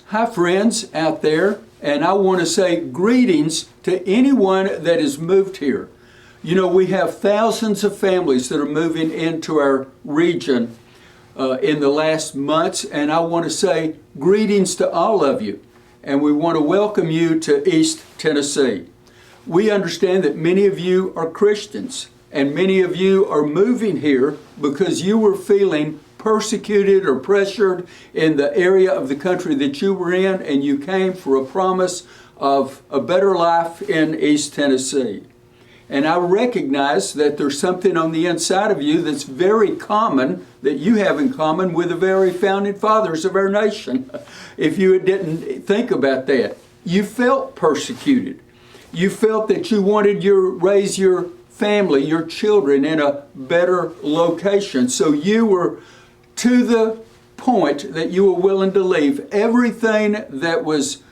Hi friends out there, and I want to say greetings to anyone that has moved here. You know, we have thousands of families that are moving into our region in the last months, and I want to say greetings to all of you, and we want to welcome you to East Tennessee. We understand that many of you are Christians, and many of you are moving here because you were feeling persecuted or pressured in the area of the country that you were in, and you came for a promise of a better life in East Tennessee. And I recognize that there's something on the inside of you that's very common, that you have in common with the very founding fathers of our nation. If you didn't think about that, you felt persecuted. You felt that you wanted to raise your family, your children, in a better location. So you were to the point that you were willing to leave everything that was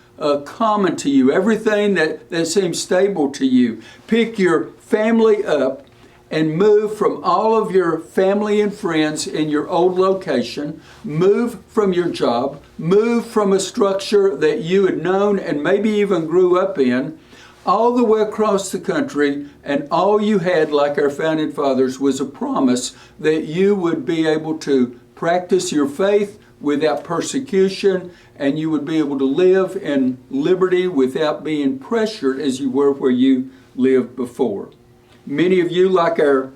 common to you, everything that seemed stable to you. Pick your family up and move from all of your family and friends in your old location, move from your job, move from a structure that you had known and maybe even grew up in, all the way across the country, and all you had, like our founding fathers, was a promise that you would be able to practice your faith without persecution, and you would be able to live in liberty without being pressured as you were where you lived before. Many of you, like our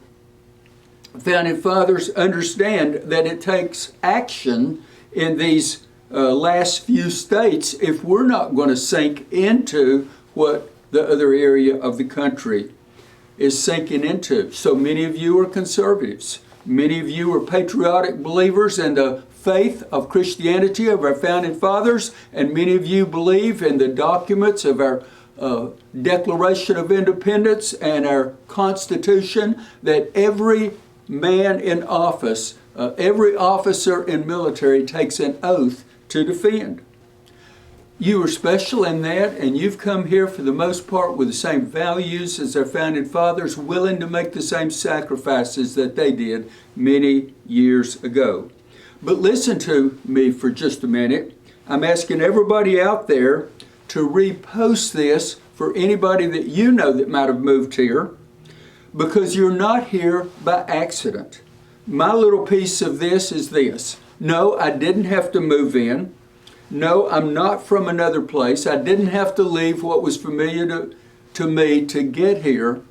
founding fathers, understand that it takes action in these last few states if we're not going to sink into what the other area of the country is sinking into. So many of you are conservatives. Many of you are patriotic believers in the faith of Christianity of our founding fathers, and many of you believe in the documents of our Declaration of Independence and our Constitution, that every man in office, every officer in military takes an oath to defend. You are special in that, and you've come here for the most part with the same values as our founding fathers, willing to make the same sacrifices that they did many years ago. But listen to me for just a minute. I'm asking everybody out there to repost this for anybody that you know that might have moved here, because you're not here by accident. My little piece of this is this. No, I didn't have to move in. No, I'm not from another place. I didn't have to leave what was familiar to me to get here.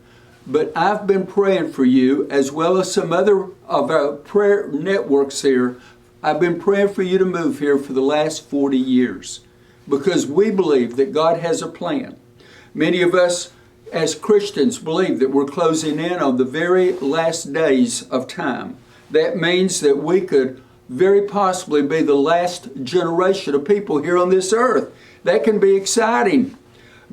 But I've been praying for you, as well as some other of our prayer networks here. I've been praying for you to move here for the last 40 years because we believe that God has a plan. Many of us as Christians believe that we're closing in on the very last days of time. That means that we could very possibly be the last generation of people here on this earth. That can be exciting.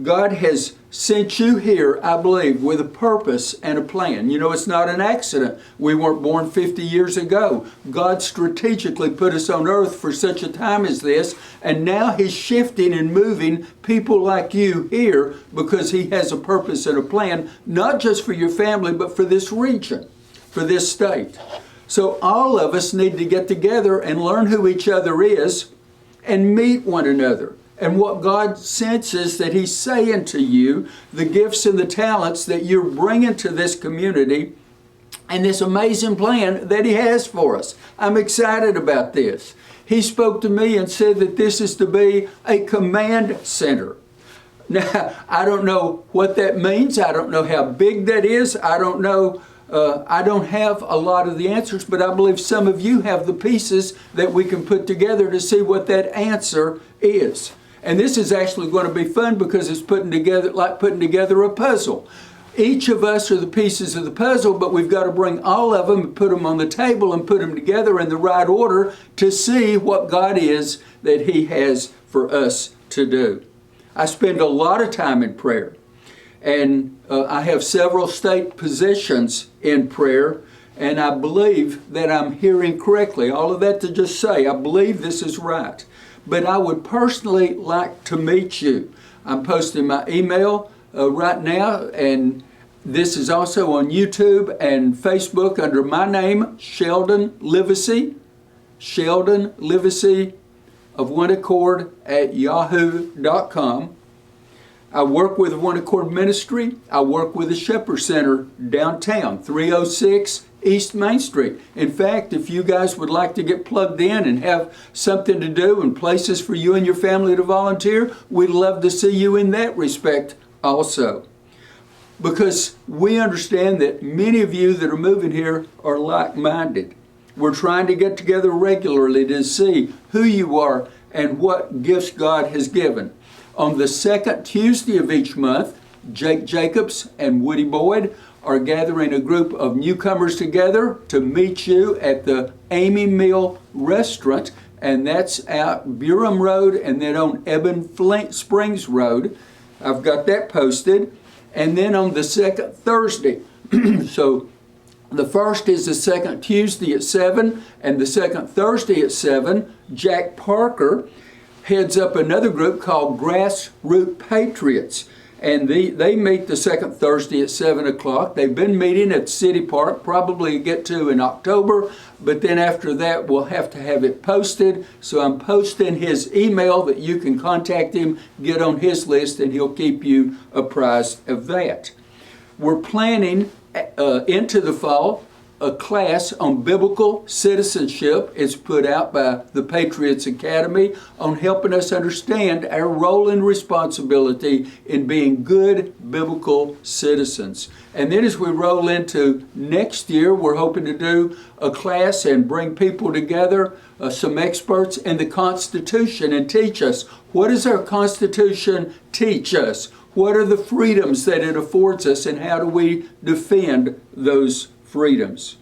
God has sent you here, I believe, with a purpose and a plan. You know, it's not an accident. We weren't born 50 years ago. God strategically put us on earth for such a time as this, and now He's shifting and moving people like you here because He has a purpose and a plan, not just for your family, but for this region, for this state. So all of us need to get together and learn who each other is and meet one another. And what God senses that He's saying to you, the gifts and the talents that you're bringing to this community, and this amazing plan that He has for us. I'm excited about this. He spoke to me and said that this is to be a command center. Now, I don't know what that means. I don't know how big that is. I don't know. I don't have a lot of the answers, but I believe some of you have the pieces that we can put together to see what that answer is. And this is actually going to be fun because it's putting together a puzzle. Each of us are the pieces of the puzzle, but we've got to bring all of them and put them on the table and put them together in the right order to see what God is that He has for us to do. I spend a lot of time in prayer. And I have several state positions in prayer, and I believe that I'm hearing correctly. All of that to just say, I believe this is right. But I would personally like to meet you. I'm posting my email right now, and this is also on YouTube and Facebook under my name, Sheldon Livesay. Sheldon Livesay ofoneaccord@yahoo.com. I work with One Accord Ministry. I work with the Shepherd Center downtown, 306 East Main Street. In fact, if you guys would like to get plugged in and have something to do and places for you and your family to volunteer, we'd love to see you in that respect also. Because we understand that many of you that are moving here are like-minded. We're trying to get together regularly to see who you are and what gifts God has given. On the second Tuesday of each month, Jake Jacobs and Woody Boyd are gathering a group of newcomers together to meet you at the Amy Mill Restaurant, and that's out Burham Road and then on Ebon Springs Road. I've got that posted. And then on the second Thursday, so the first is the second Tuesday at 7, and the second Thursday at 7, Jack Parker heads up another group called Grassroots Patriots. And they meet the second Thursday at 7 o'clock. They've been meeting at City Park, probably get to in October, but then after that we'll have to have it posted. So I'm posting his email that you can contact him, get on his list, and he'll keep you apprised of that. We're planning into the fall a class on biblical citizenship. It's put out by the Patriots Academy on helping us understand our role and responsibility in being good biblical citizens. And then as we roll into next year, we're hoping to do a class and bring people together, some experts in the Constitution, and teach us, what does our Constitution teach us? What are the freedoms that it affords us, and how do we defend those freedoms?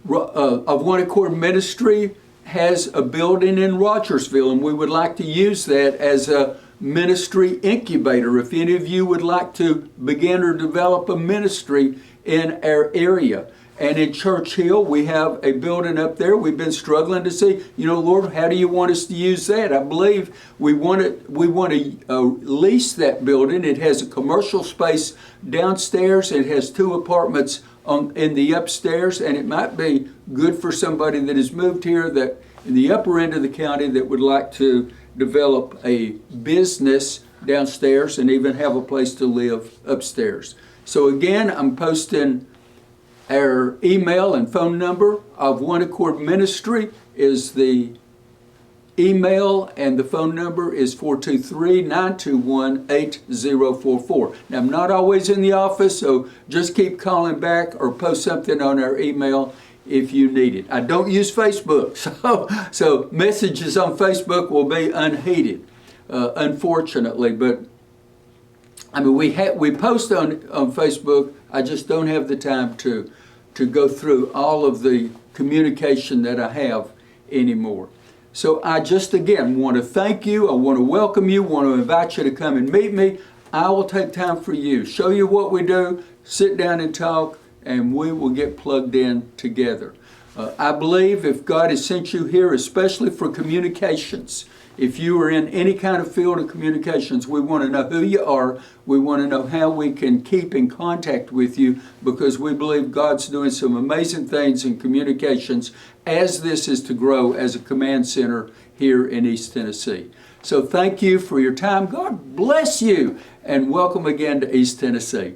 Of One Accord Ministry has a building in Rogersville, and we would like to use that as a ministry incubator. If any of you would like to begin or develop a ministry in our area. And in Church Hill, we have a building up there. We've been struggling to see, Lord, how do you want us to use that? I believe we want to lease that building. It has a commercial space downstairs. It has 2 apartments in the upstairs, and it might be good for somebody that has moved here that in the upper end of the county that would like to develop a business downstairs and even have a place to live upstairs. So again, I'm posting our email and phone number. Of One Accord Ministry is the email, and the phone number is 423-921-8044. Now, I'm not always in the office, so just keep calling back or post something on our email if you need it. I don't use Facebook, so messages on Facebook will be unheeded, unfortunately. But I mean, we post on Facebook. I just don't have the time to go through all of the communication that I have anymore. So I just, again, want to thank you. I want to welcome you, want to invite you to come and meet me. I will take time for you, show you what we do, sit down and talk, and we will get plugged in together. I believe if God has sent you here, especially for communications, if you are in any kind of field of communications, we want to know who you are. We want to know how we can keep in contact with you, because we believe God's doing some amazing things in communications as this is to grow as a command center here in East Tennessee. So thank you for your time. God bless you, and welcome again to East Tennessee.